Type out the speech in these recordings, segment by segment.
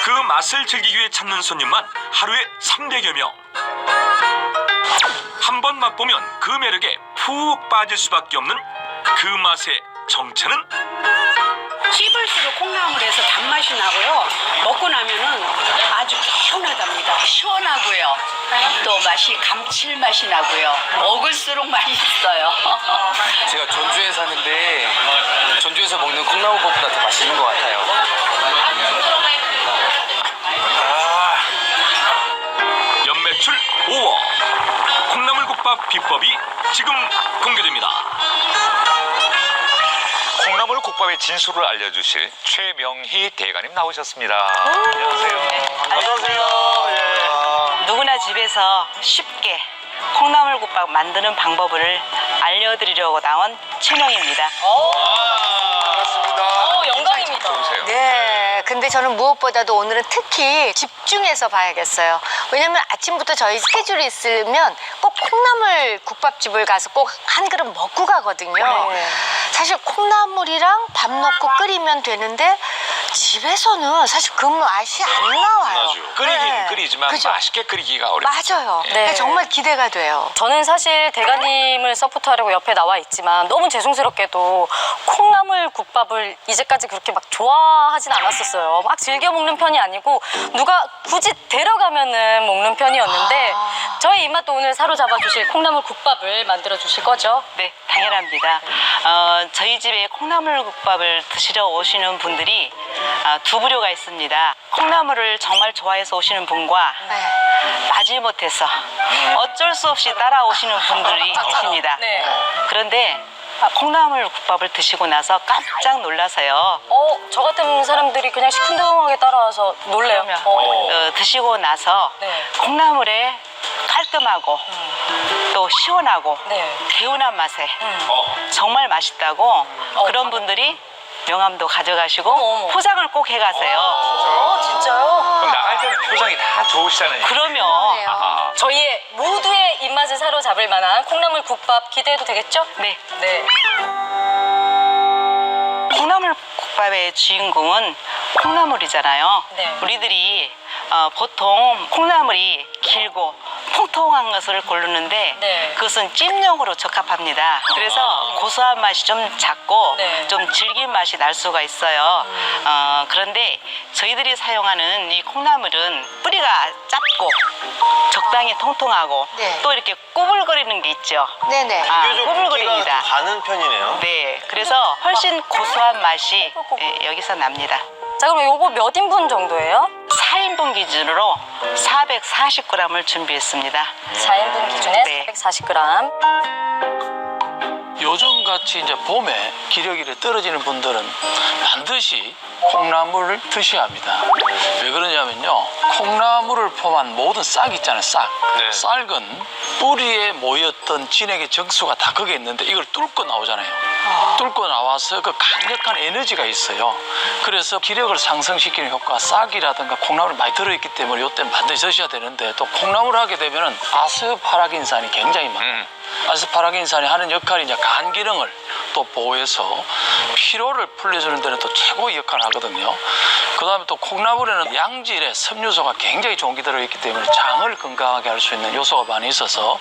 그 맛을 즐기기 위해 찾는 손님만 하루에 300여 명. 한 번 맛보면 그 매력에 푹 빠질 수밖에 없는 그 맛의 정체는? 씹을수록 콩나물에서 단맛이 나고요. 먹고 나면은 아주 개운하답니다. 시원하고요. 또 맛이 감칠맛이 나고요. 먹을수록 맛있어요. 제가 전주에 사는데 전주에서 먹는 콩나물밥보다 더 맛있는 것 같아요. 연매출 5억. 콩나물국밥 비법이 지금 공개됩니다. 콩나물국밥의 진수를 알려주실 최명희 대가님 나오셨습니다. 안녕하세요. 안녕하세요. 누구나 집에서 쉽게 콩나물국밥 만드는 방법을 알려드리려고 나온 최명희입니다. 영광입니다. 좋으세요. 네, 근데 저는 무엇보다도 오늘은 특히 집중해서 봐야겠어요. 왜냐면 아침부터 저희 스케줄이 있으면 꼭 콩나물 국밥집을 가서 꼭 한 그릇 먹고 가거든요. 사실 콩나물이랑 밥 넣고 끓이면 되는데 집에서는 사실 그 맛이 안 나와요. 끓이긴 네. 끓이지만 그죠? 맛있게 끓이기가 어렵죠. 맞아요. 네. 정말 기대가 돼요. 저는 사실 대가님을 서포트하려고 옆에 나와 있지만 너무 죄송스럽게도 콩나물 국밥을 이제까지 그렇게 막 좋아하진 않았었어요. 막 즐겨 먹는 편이 아니고 누가 굳이 데려가면은 먹는 편이었는데 저희 입맛도 오늘 사로잡아 주실 콩나물 국밥을 만들어 주실 거죠? 네, 당연합니다. 저희 집에 콩나물국밥을 드시러 오시는 분들이 두 부류가 있습니다. 콩나물을 정말 좋아해서 오시는 분과 마지못해서 어쩔 수 없이 따라오시는 분들이 계십니다. 네. 그런데 콩나물국밥을 드시고 나서 깜짝 놀라서요. 저 같은 사람들이 그냥 시큰둥하게 따라와서 놀래요. 드시고 나서 네. 콩나물에 깔끔하고 또 시원하고 네. 개운한 맛에 정말 맛있다고 그런 분들이 명함도 가져가시고 포장을 꼭 해가세요. 진짜요? 그럼 나갈 때는 표정이 다 좋으시잖아요. 그러면 저희의 모두의 입맛을 사로잡을 만한 콩나물 국밥 기대해도 되겠죠? 네, 네. 콩나물국밥의 주인공은 콩나물이잖아요. 네. 우리들이 보통 콩나물이 길고 통통한 것을 고르는데 네. 그것은 찜용으로 적합합니다. 그래서 고소한 맛이 좀 작고 네. 좀 질긴 맛이 날 수가 있어요. 그런데 저희들이 사용하는 이 콩나물은 뿌리가 짧고 적당히 통통하고 네. 또 이렇게 꼬불거리는 게 있죠. 네네. 꼬불거립니다. 가는 편이네요. 네, 그래서 훨씬 고소한 맛이 여기서 납니다. 자, 그럼 요거 몇 인분 정도예요? 4인분 기준으로 440g을 준비했습니다. 4인분 기준에 네. 440g. 요즘같이 이제 봄에 기력이 떨어지는 분들은 반드시 콩나물을 드셔야 합니다. 왜 그러냐면요, 콩나물을 포함한 모든 싹 있잖아요. 싹. 네. 싹은 뿌리에 모였던 진액의 정수가 다 거기에 있는데 이걸 뚫고 나오잖아요. 뚫고 나와서 그 강력한 에너지가 있어요. 그래서 기력을 상승시키는 효과가 싹이라든가 콩나물이 많이 들어있기 때문에 이때 반드시 드셔야 되는데, 또 콩나물을 하게 되면은 아스파라긴산이 굉장히 많아요. 아스파라긴산이 하는 역할이 이제 간 기능을 또 보호해서 피로를 풀려주는 데는 또 최고의 역할을 하거든요. 그 다음에 또 콩나물에는 양질의 섬유소가 굉장히 좋은 게 들어있기 때문에 장을 건강하게 할 수 있는 요소가 많이 있어서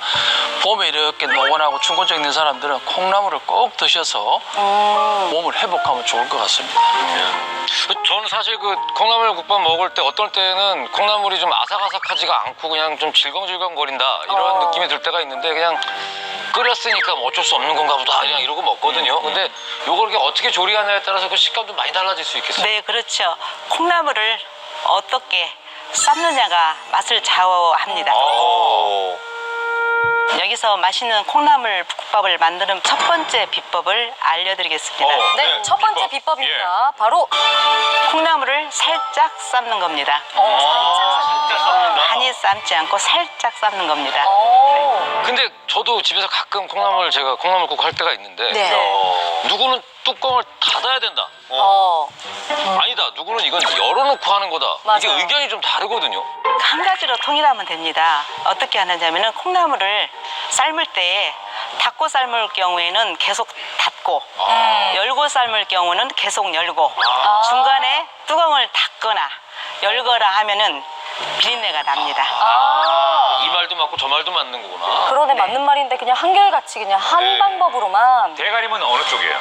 봄에 이렇게 노곤하고 충곤증 있는 사람들은 콩나물을 꼭 드셔서 몸을 회복하면 좋을 것 같습니다. 저는 사실 그 콩나물 국밥 먹을 때 어떨 때는 콩나물이 좀 아삭아삭하지가 않고 그냥 좀 질겅질겅 거린다 이런 느낌이 들 때가 있는데, 그냥 끓였으니까 뭐 어쩔 수 없는 건가 보다 그냥 이러고 먹거든요. 근데 요걸 이렇게 어떻게 조리하냐에 따라서 그 식감도 많이 달라질 수 있겠어요. 네, 그렇죠. 콩나물을 어떻게 삶느냐가 맛을 좌우합니다. 여기서 맛있는 콩나물 국밥을 만드는 첫 번째 비법을 알려드리겠습니다. 네, 첫 번째 비법입니다. 바로 콩나물을 살짝 삶는 겁니다. 많이 삶지 않고 살짝 삶는 겁니다. 근데 저도 집에서 가끔 제가 콩나물국 할 때가 있는데 누구는 뚜껑을 닫아야 된다. 아니다. 누구는 이건 열어놓고 하는 거다. 이게 맞아요. 의견이 좀 다르거든요. 한 가지로 통일하면 됩니다. 어떻게 하느냐면은 콩나물을 삶을 때 닫고 삶을 경우에는 계속 닫고 열고 삶을 경우는 계속 열고 중간에 뚜껑을 닫거나 열거라 하면은 비린내가 납니다. 이 말도 맞고 저 말도 맞는 거구나. 그러네, 맞는 말인데 그냥 한결같이 그냥 한 네. 방법으로만. 대가님은 어느 쪽이에요?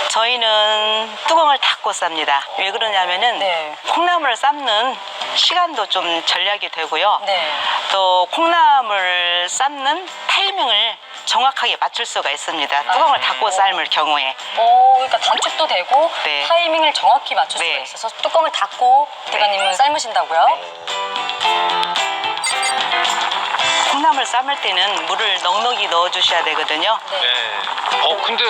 저희는 뚜껑을 닫고 쌉니다. 왜 그러냐면은 네. 콩나물을 삶는 시간도 좀 절약이 되고요. 네. 또 콩나물 삶는 타이밍을 정확하게 맞출 수가 있습니다. 뚜껑을 닫고 삶을 경우에. 그러니까 단축도 되고 네. 타이밍을 정확히 맞출 수가 네. 있어서 뚜껑을 닫고 대가님은 삶으신다고요? 콩나물 삶을 때는 물을 넉넉히 넣어주셔야 되거든요. 네. 근데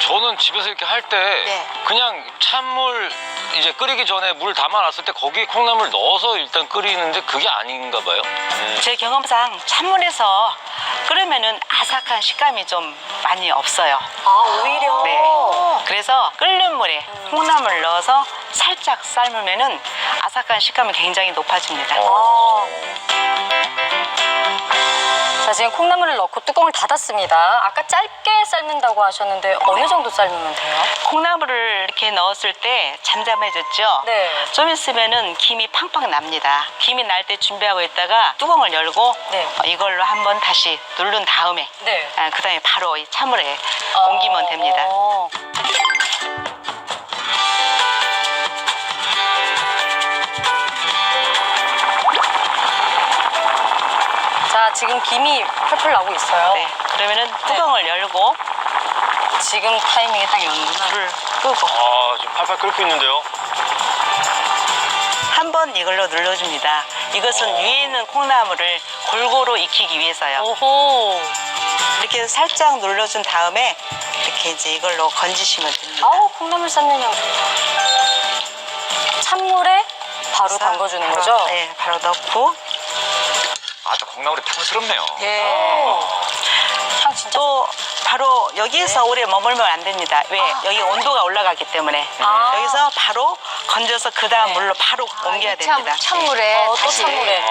저는 집에서 이렇게 할 때 네. 그냥 찬물 이제 끓이기 전에 물 담아놨을 때 거기에 콩나물 넣어서 일단 끓이는데 그게 아닌가 봐요. 제 경험상 찬물에서 끓으면은 아삭한 식감이 좀 많이 없어요. 오히려. 네. 그래서 끓는 물에 콩나물 넣어서 살짝 삶으면은 아삭한 식감이 굉장히 높아집니다. 자, 지금 콩나물을 넣고 뚜껑을 닫았습니다. 아까 짧게 삶는다고 하셨는데 어느 정도 삶으면 돼요? 콩나물을 이렇게 넣었을 때 잠잠해졌죠? 네. 좀 있으면은 김이 팡팡 납니다. 김이 날 때 준비하고 있다가 뚜껑을 열고 네. 이걸로 한번 다시 누른 다음에 네. 그다음에 바로 이 찬물에 옮기면 됩니다. 자, 지금 김이 펄펄 나오고 있어요. 네. 그러면은 뚜껑을 열고 지금 타이밍에 딱 여는구나. 불을 끄고 지금 팔팔 끓고 있는데요. 한 번 이걸로 눌러줍니다. 이것은 위에 있는 콩나물을 골고루 익히기 위해서요. 오호. 이렇게 살짝 눌러준 다음에 이렇게 이제 이걸로 건지시면 됩니다. 아우, 콩나물 삶는 향 좋다. 찬물에 바로 담궈주는 거죠? 네, 바로 넣고 또 콩나물이 탕스럽네요. 향 진짜. 또 바로 여기서 오래 머물면 안 됩니다. 왜? 여기 온도가 올라가기 때문에 여기서 바로 건져서 그 다음 물로 바로 옮겨야 됩니다. 찬물에 또 다시. 찬물에.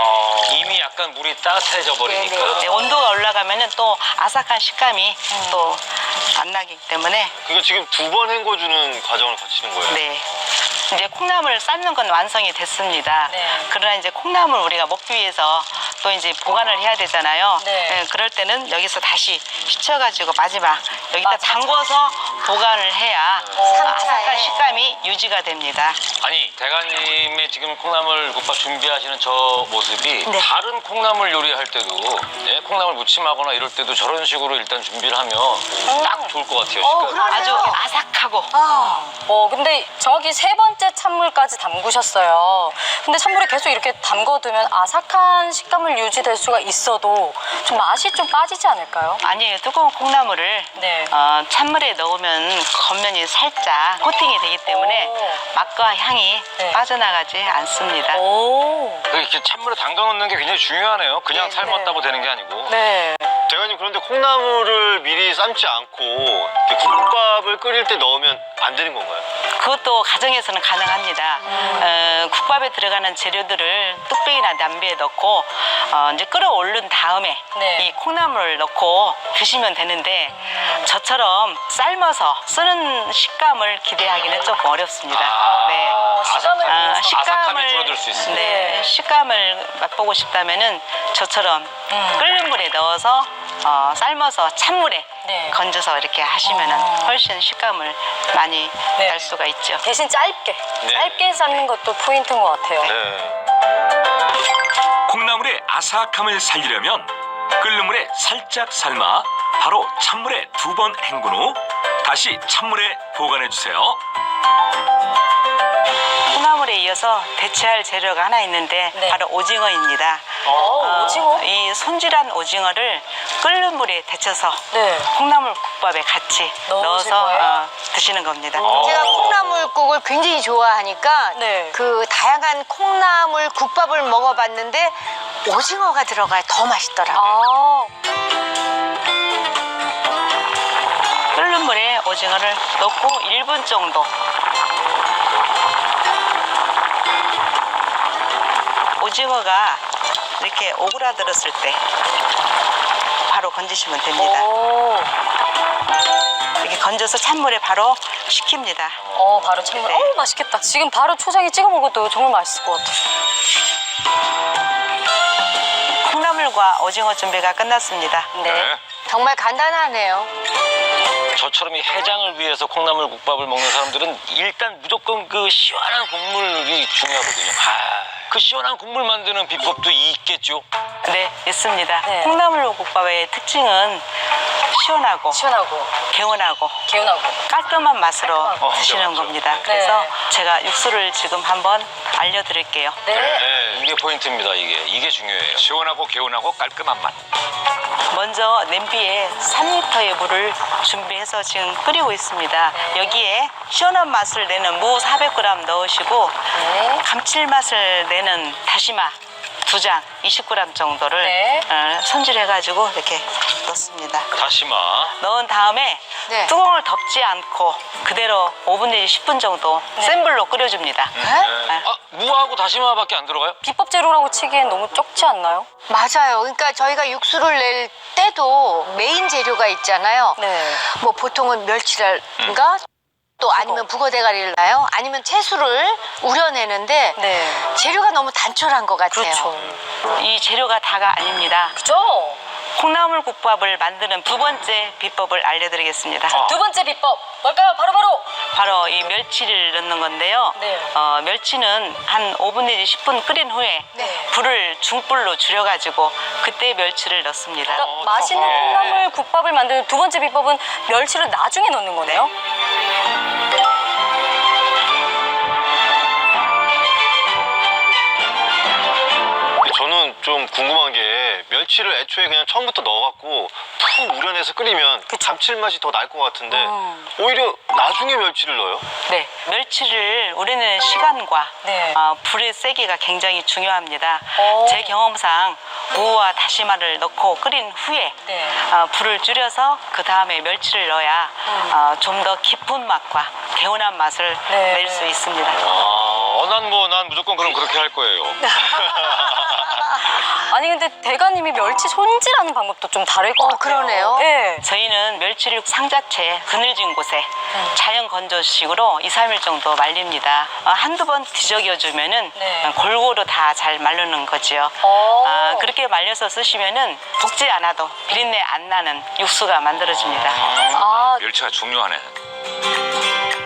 이미 약간 물이 따뜻해져 버리니까. 네, 온도가 올라가면은 또 아삭한 식감이 또 안 나기 때문에 그러니까 지금 2번 헹궈주는 과정을 거치는 거예요? 네. 이제 콩나물 삶는 건 완성이 됐습니다. 네. 그러나 이제 콩나물 우리가 먹기 위해서 또 이제 보관을 해야 되잖아요. 네. 그럴 때는 여기서 다시 씻어가지고 마지막 여기다 맞아. 담궈서 보관을 해야 상차에. 아삭한 식감이 유지가 됩니다. 아니 대가님의 지금 콩나물 국밥 준비하시는 저 모습이 네. 다른 콩나물 요리할 때도 콩나물 무침하거나 이럴 때도 저런 식으로 일단 준비를 하면 딱 좋을 것 같아요. 식감이. 아주 아삭하고 근데 정확히 3번째 찬물까지 담그셨어요. 근데 찬물에 계속 이렇게 담궈두면 아삭한 식감을 유지될 수가 있어도 좀 맛이 좀 빠지지 않을까요? 아니에요. 두꺼운 콩나물을 네. 찬물에 넣으면 겉면이 살짝 코팅이 되기 때문에 맛과 향이 네. 빠져나가지 않습니다. 오. 이렇게 찬물에 담가 놓는 게 굉장히 중요하네요. 그냥 삶았다고 되는 게 아니고. 네. 대가님 그런데 콩나물을 미리 삶지 않고 이렇게 국밥을 끓일 때 넣으면 안 되는 건가요? 그것도 가정에서는 가능합니다. 국밥에 들어가는 재료들을 뚝배기나 냄비에 넣고 이제 끓어오른 다음에 네. 이 콩나물을 넣고 드시면 되는데 저처럼 삶아서 쓰는 식감을 기대하기는 조금 어렵습니다. 네. 식감을 위해서. 아삭함이 줄어들 수 있어요. 네, 식감을 맛보고 싶다면은 저처럼 끓는 물에 넣어서 삶아서 찬물에 네. 건져서 이렇게 하시면은 훨씬 식감을 많이 네. 날 수가 있죠. 대신 짧게 삶는 것도 포인트인 것 같아요. 네. 콩나물의 아삭함을 살리려면 끓는 물에 살짝 삶아 바로 찬물에 2번 헹군 후 다시 찬물에 보관해 주세요. 콩나물에 이어서 대체할 재료가 하나 있는데 네. 바로 오징어입니다. 오징어? 이 손질한 오징어를 끓는 물에 데쳐서 네. 콩나물 국밥에 같이 넣으실 넣어서 거예요? 드시는 겁니다. 제가 콩나물국을 굉장히 좋아하니까 네. 그 다양한 콩나물 국밥을 먹어봤는데 오징어가 들어가야 더 맛있더라고요. 끓는 물에 오징어를 넣고 1분 정도 오징어가 이렇게 오그라들었을 때 바로 건지시면 됩니다. 오. 이렇게 건져서 찬물에 바로 식힙니다. 바로 찬물. 네. 맛있겠다. 지금 바로 초장에 찍어 먹어도 정말 맛있을 것 같아. 콩나물과 오징어 준비가 끝났습니다. 네. 정말 간단하네요. 저처럼 이 해장을 위해서 콩나물 국밥을 먹는 사람들은 일단 무조건 그 시원한 국물이 중요하거든요. 그 시원한 국물 만드는 비법도 있겠죠? 네, 있습니다. 네. 콩나물 국밥의 특징은 시원하고 개운하고 깔끔한 맛으로 드시는 겁니다. 그래서 제가 육수를 지금 한번 알려드릴게요. 네. 이게 포인트입니다. 이게 중요해요. 시원하고 개운하고 깔끔한 맛. 먼저 냄비에 3리터의 물을 준비해서 지금 끓이고 있습니다. 여기에 시원한 맛을 내는 무 400g 넣으시고 감칠맛을 내는 다시마 2장 20g 정도를 손질해가지고 이렇게 넣습니다. 다시마. 넣은 다음에 네. 뚜껑을 덮지 않고 그대로 5분 내지 10분 정도 센 불로 끓여줍니다. 무하고 다시마밖에 안 들어가요? 비법 재료라고 치기엔 너무 적지 않나요? 맞아요. 그러니까 저희가 육수를 낼 때도 메인 재료가 있잖아요. 네. 뭐 보통은 멸치랄인가 또 아니면 북어 대가리를 넣어요. 아니면 채소를 우려내는데 네. 재료가 너무 단촐한 것 같아요. 그렇죠. 이 재료가 다가 아닙니다. 그죠? 콩나물 국밥을 만드는 두 번째 비법을 알려드리겠습니다. 두 번째 비법 뭘까요? 바로 바로 이 멸치를 넣는 건데요. 네. 멸치는 한 5분 내지 10분 끓인 후에 불을 중불로 줄여가지고 그때 멸치를 넣습니다. 그러니까 맛있는 콩나물 국밥을 만드는 두 번째 비법은 멸치를 나중에 넣는 거네요. 저는 좀 궁금한 게 멸치를 애초에 그냥 처음부터 넣어갖고 푹 우려내서 끓이면 감칠맛이 더 날 것 같은데 오히려 나중에 멸치를 넣어요? 네, 멸치를 우려내는 시간과 네. 불의 세기가 굉장히 중요합니다. 제 경험상 무와 다시마를 넣고 끓인 후에 네. 불을 줄여서 그 다음에 멸치를 넣어야 좀 더 깊은 맛과 개운한 맛을 낼 수 있습니다. 난 무조건 그럼 그렇게 할 거예요. 아니 근데 대가님이 멸치 손질하는 방법도 좀 다를 것 같아요. 그러네요. 네. 저희는 멸치를 상자채 그늘진 곳에 자연 건조식으로 2, 3일 정도 말립니다. 한두 번 뒤적여주면은 골고루 다 잘 마르는 거지요. 그렇게 말려서 쓰시면은 볶지 않아도 비린내 안 나는 육수가 만들어집니다. 멸치가 중요하네.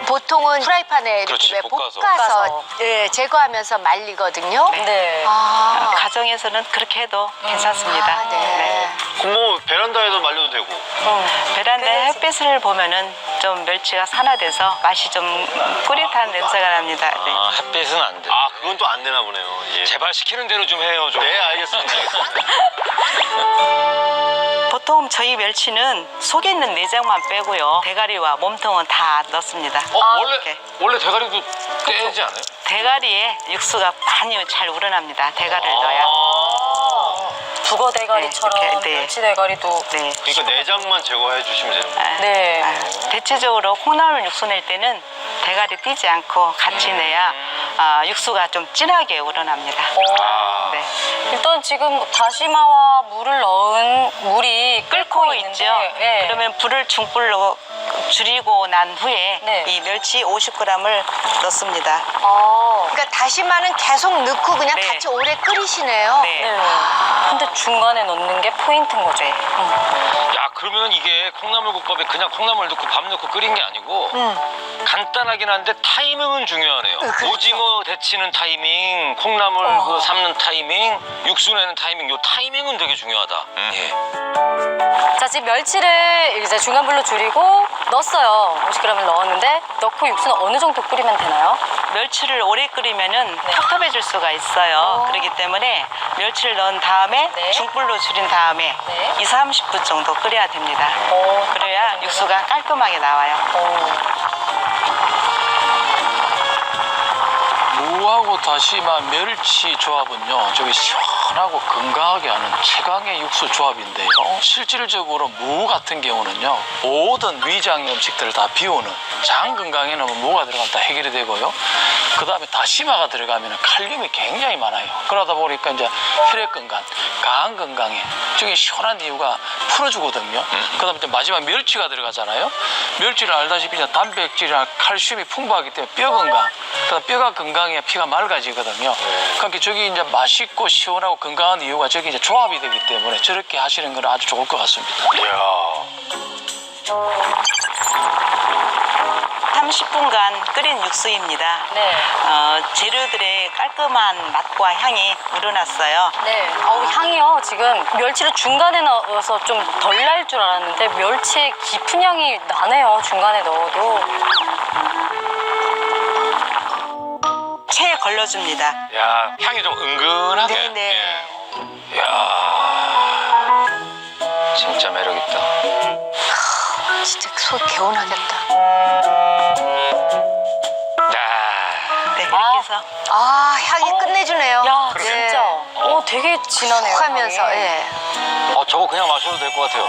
보통은 프라이팬에 이렇게 그렇지, 왜 볶아서 예, 제거하면서 말리거든요. 네. 가정에서는 그렇게 해도 괜찮습니다. 네. 그럼 뭐 베란다에도 말려도 되고. 베란다에 햇빛을 보면은 좀 멸치가 산화돼서 맛이 좀 꾸릿한 냄새가 납니다. 네. 햇빛은 안 돼. 그건 또 안 되나 보네요. 예. 제발 시키는 대로 좀 해요. 좀. 네, 알겠습니다. 보통 저희 멸치는 속에 있는 내장만 빼고요. 대가리와 몸통은 다 넣습니다. 원래 대가리도 떼지 않아요? 대가리에 육수가 많이 잘 우러납니다. 대가리를 넣어야. 북어 대가리처럼 네, 이렇게, 멸치 대가리도. 네. 그러니까 내장만 제거해 주시면 됩니다. 네. 대체적으로 콩나물 육수 낼 때는 대가리 띄지 않고 같이 내야 육수가 좀 진하게 우러납니다. 네. 일단 지금 다시마와 물을 넣은 물이 끓고 있죠. 네. 그러면 불을 중불로 줄이고 난 후에 이 멸치 50g을 넣습니다. 그러니까 다시마는 계속 넣고 그냥 같이 오래 끓이시네요. 네. 근데 중간에 넣는 게 포인트인 거죠. 야, 그러면 이게 콩나물국밥에 그냥 콩나물 넣고 밥 넣고 끓인 게 아니고 간단하긴 한데 타이밍은 중요하네요. 오징어 데치는 타이밍, 콩나물 그 삶는 타이밍, 육수 내는 타이밍, 요 타이밍은 되게 중요하다. 예. 자, 지금 멸치를 이제 중간 불로 줄이고 넣었어요. 50g을 넣었는데 넣고 육수는 어느 정도 끓이면 되나요? 멸치를 오래 끓이면은 텁텁해질 수가 있어요. 그렇기 때문에 멸치를 넣은 다음에 중불로 줄인 다음에 2, 30분 정도 끓여야 됩니다. 그래야 육수가 깔끔하게 나와요. 무하고 다시마 멸치 조합은요, 저기 시원한 시원하고 건강하게 하는 최강의 육수 조합인데요. 실질적으로 무 같은 경우는요, 모든 위장의 음식들을 다 비우는, 장 건강에는 무가 들어가면 다 해결이 되고요. 그 다음에 다시마가 들어가면 칼륨이 굉장히 많아요. 그러다 보니까 이제 혈액 건강, 간 건강에 저게 시원한 이유가 풀어주거든요. 그 다음에 이제 마지막 멸치가 들어가잖아요. 멸치를 알다시피 이제 단백질이나 칼슘이 풍부하기 때문에 뼈 건강, 그다음 뼈가 건강해야 피가 맑아지거든요. 그러니까 저기 이제 맛있고 시원하고 건강한 이유가 저기 이제 조합이 되기 때문에 저렇게 하시는 건 아주 좋을 것 같습니다. 30분간 끓인 육수입니다. 네. 재료들의 깔끔한 맛과 향이 우러났어요. 네. 향이요. 지금 멸치를 중간에 넣어서 좀 덜 날 줄 알았는데 멸치의 깊은 향이 나네요. 중간에 넣어도. 체에 걸러줍니다. 야, 향이 좀 은근하게. 네네. 예. 야, 진짜 매력 있다. 진짜 속 개운하겠다. 네, 이렇게 해서 아, 향이 끝내주네요. 야, 네. 진짜. 되게 진하네요. 푹 하면서, 향이. 예. 저거 그냥 마셔도 될 것 같아요.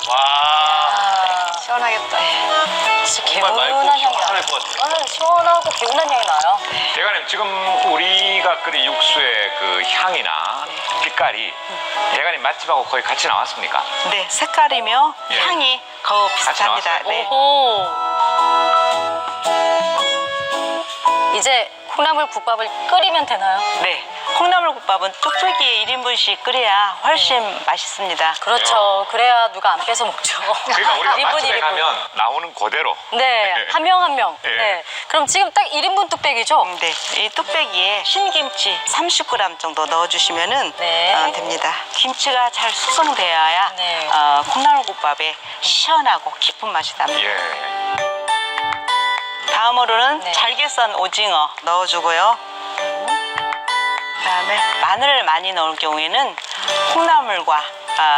와, 시원하겠다. 진짜 정말 맑고 개운한 향이 시원할 나요. 것 같아요. 시원하고 개운한 향이 나요. 대가님 지금 우리가 끓인 육수의 그 향이나 빛깔이 대가님 맛집하고 거의 같이 나왔습니까? 네, 색깔이며 예. 향이 거의 비슷합니다. 나왔어요? 네. 오. 이제 콩나물 국밥을 끓이면 되나요? 네. 콩나물국밥은 뚝배기에 1인분씩 끓여야 훨씬 맛있습니다. 그렇죠. 그래야 누가 안 뺏어 먹죠. 그러니까 우리가 1인분, 맛집에 1인분. 가면 나오는 그대로. 네, 한 명 한 명. 예. 네. 그럼 지금 딱 1인분 뚝배기죠? 네, 이 뚝배기에 신김치 30g 정도 넣어주시면 네. 됩니다. 김치가 잘 숙성되어야 네. 콩나물국밥에 시원하고 깊은 맛이 납니다. 예. 다음으로는 네. 잘게 썬 오징어 넣어주고요. 그다음에 마늘을 많이 넣을 경우에는 콩나물과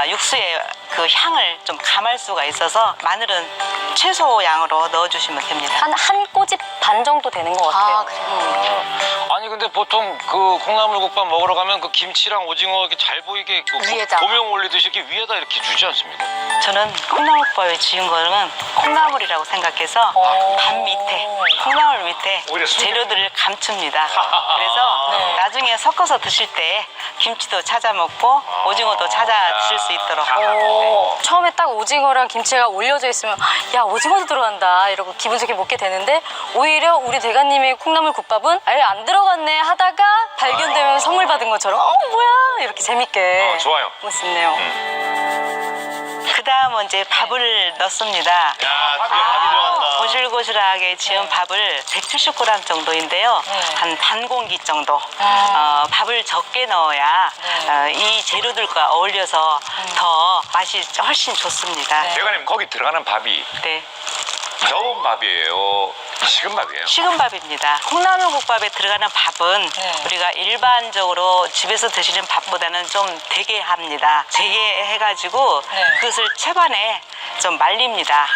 육수의 그 향을 좀 감할 수가 있어서 마늘은 최소 양으로 넣어주시면 됩니다. 한 꼬집 반 정도 되는 것 같아요. 아, 그래요? 아니 근데 보통 그 콩나물국밥 먹으러 가면 그 김치랑 오징어 이렇게 잘 보이게 그 위에다. 고명 올리듯이 이렇게 위에다 이렇게 주지 않습니까? 저는 콩나물국밥에 지은 거는 콩나물이라고 생각해서 밥 밑에, 콩나물 밑에 오히려 재료들을 감춥니다. 그래서 네. 나중에 섞어서 드실 때 김치도 찾아 먹고 오징어도 찾아 드실 수 있도록. 처음에 딱 오징어랑 김치가 올려져 있으면 야 오징어도 들어간다 이러고 기분 좋게 먹게 되는데 오히려 우리 대가님의 콩나물 국밥은 아예 안 들어갔네 하다가 발견되면 선물 받은 것처럼 뭐야 이렇게 재밌게 좋아요. 먹을 수 있네요. 그 다음은 이제 밥을 넣습니다. 야, 드디어 밥이 들어간다. 고실고실하게 지은 밥을 170g 정도인데요. 한 반 공기 정도. 밥을 적게 넣어야 이 재료들과 어울려서 더 맛이 훨씬 좋습니다. 대가님 거기 들어가는 밥이 네. 저온 밥이에요? 식은 밥이에요? 식은 밥입니다. 콩나물국밥에 들어가는 밥은 우리가 일반적으로 집에서 드시는 밥보다는 좀 되게 합니다. 되게 해가지고 그것을 채반에 좀 말립니다.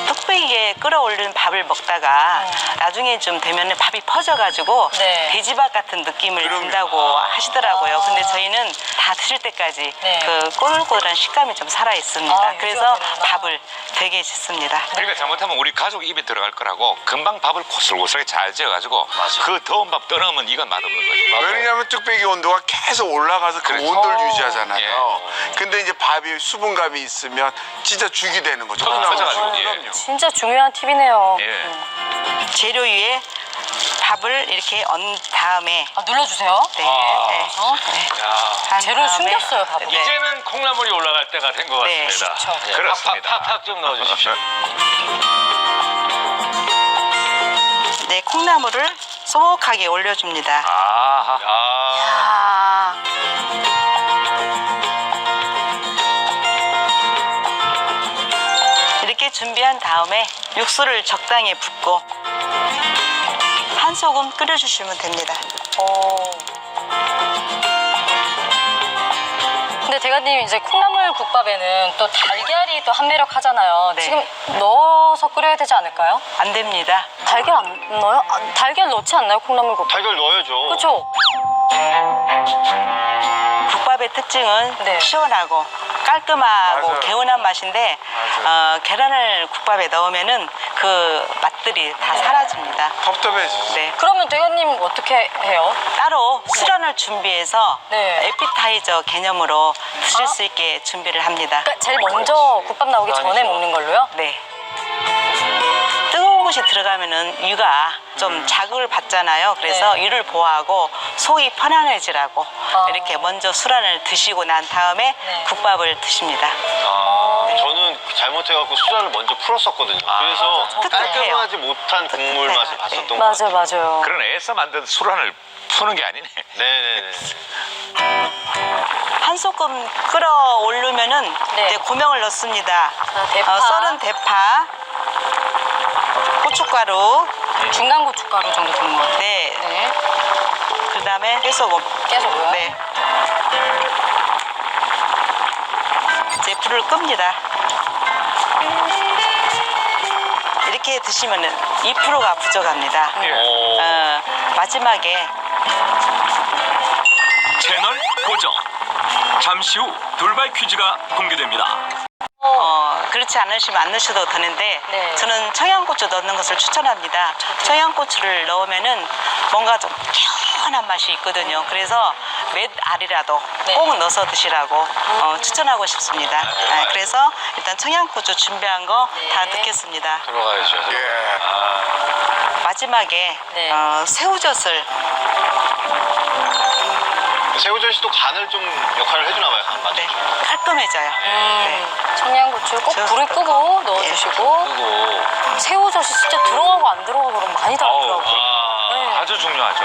뚝배기에 끓어올린 밥을 먹다가 나중에 좀 되면 밥이 퍼져가지고 돼지밥 같은 느낌을 든다고 하시더라고요. 근데 저희는 다 드실 때까지 그 꼬들꼬들한 식감이 좀 살아 있습니다. 그래서 밥을 되게 짓습니다. 그러니까 잘못하면 우리 가족 입에 들어갈 거라고 금방 밥을 고슬고슬하게 잘 지어가지고 그 더운 밥 떠넣으면 이건 맛없는 거죠. 왜냐하면 뚝배기 온도가 계속 올라가서 그 그렇죠. 온도를 유지하잖아요. 예. 근데 이제 밥이 수분감이 있으면 진짜 죽이 되는 거죠. 터져가지고, 예. 그럼요. 진짜 중요한 팁이네요. 예. 재료 위에 밥을 이렇게 얹은 다음에 눌러주세요. 네. 한 재료를 다음에 숨겼어요, 밥을. 이제는 콩나물이 올라갈 때가 된 것 네, 같습니다. 그렇죠. 그렇습니다. 팍팍 좀 넣어주십시오. 네, 콩나물을 소복하게 올려줍니다. 아하. 이렇게 준비한 다음에 육수를 적당히 붓고 한 소금 끓여주시면 됩니다. 근데 대표님 이제 콩나물 국밥에는 또 달걀이 또 한매력하잖아요. 네. 지금 넣어서 끓여야 되지 않을까요? 안 됩니다. 달걀 안 넣어요? 아, 달걀 넣지 않나요? 콩나물 국밥? 달걀 넣어야죠. 그렇죠. 국밥의 특징은 네. 시원하고 깔끔하고 맞아요. 개운한 맛인데 계란을 국밥에 넣으면은 그 맛들이 다 사라집니다. 텁텁해지지. 네. 그러면 대표님 어떻게 해요? 따로 수란을 준비해서 네. 에피타이저 개념으로 드실 수 있게 준비를 합니다. 그러니까 제일 먼저 국밥 나오기 전에 먹는 걸로요? 네. 뜨거운 것이 들어가면은 유가 좀 자극을 받잖아요. 그래서 네. 유를 보호하고 속이 편안해지라고 아. 이렇게 먼저 수란을 드시고 난 다음에 네. 국밥을 드십니다. 저는 잘못해갖고 수란을 먼저 풀었었거든요. 그래서 깔끔하지 못한 국물 뜻해요. 맛을 봤었던 것 같아요. 맞아요. 그런 애써 만든 수란을 푸는 게 아니네. 네네네. 한 소끔 끓어오르면은 네. 이제 고명을 넣습니다. 대파. 썰은 대파, 고춧가루, 중간 고춧가루 정도 되는 것 같아요. 네. 네. 그다음에 깨소금. 깨소금. 네. 이제 불을 끕니다. 이렇게 드시면은 2%가 부족합니다. 마지막에 채널 고정. 잠시 후 돌발 퀴즈가 공개됩니다. 그렇지 않으시면 안 넣으셔도 되는데 네. 저는 청양고추 넣는 것을 추천합니다. 청양고추를 넣으면은 뭔가 좀 개운한 맛이 있거든요. 그래서 몇 알이라도 네. 꼭 넣어서 드시라고 추천하고 싶습니다. 그래서 일단 청양고추 준비한 거 다 네. 넣겠습니다. 들어가야죠. 예. 마지막에 네. 새우젓을 새우젓이 또 간을 좀 역할을 해주나 봐요. 간 맛. 네, 깔끔해져요. 네. 청양고추 꼭 불을 끄고 넣어주시고 그리고 새우젓이 진짜 들어가고 안 들어가고 그럼 많이 다르더라고요. 네. 아주 중요하죠.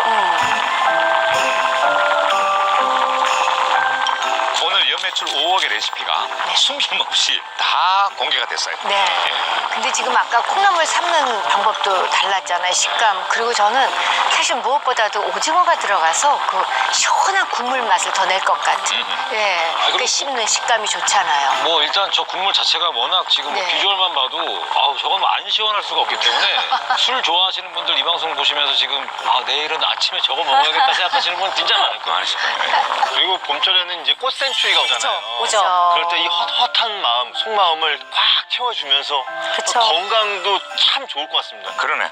오늘 연매출 5억의 레시피가 숨김없이 다 공개가 됐어요. 네. 근데 지금 아까 콩나물 삶는 방법도 달랐잖아요. 식감. 그리고 저는 사실 무엇보다도 오징어가 들어가서 그 시원한 국물 맛을 더 낼 것 같은. 예. 그리고 그 씹는 식감이 좋잖아요. 뭐 일단 저 국물 자체가 워낙 지금 뭐 네. 비주얼만 봐도 아우 저건 뭐 안 시원할 수가 없기 때문에 술 좋아하시는 분들 이 방송 보시면서 지금 내일은 아침에 저거 먹어야겠다 생각하시는 분 진짜 많을 거예요. 그리고 봄철에는 이제 꽃샘추위가 오잖아요. 오죠. 그럴 때 이 헛헛한 마음, 속마음을 꽉 채워주면서 그쵸. 건강도 참 좋을 것 같습니다. 그러네.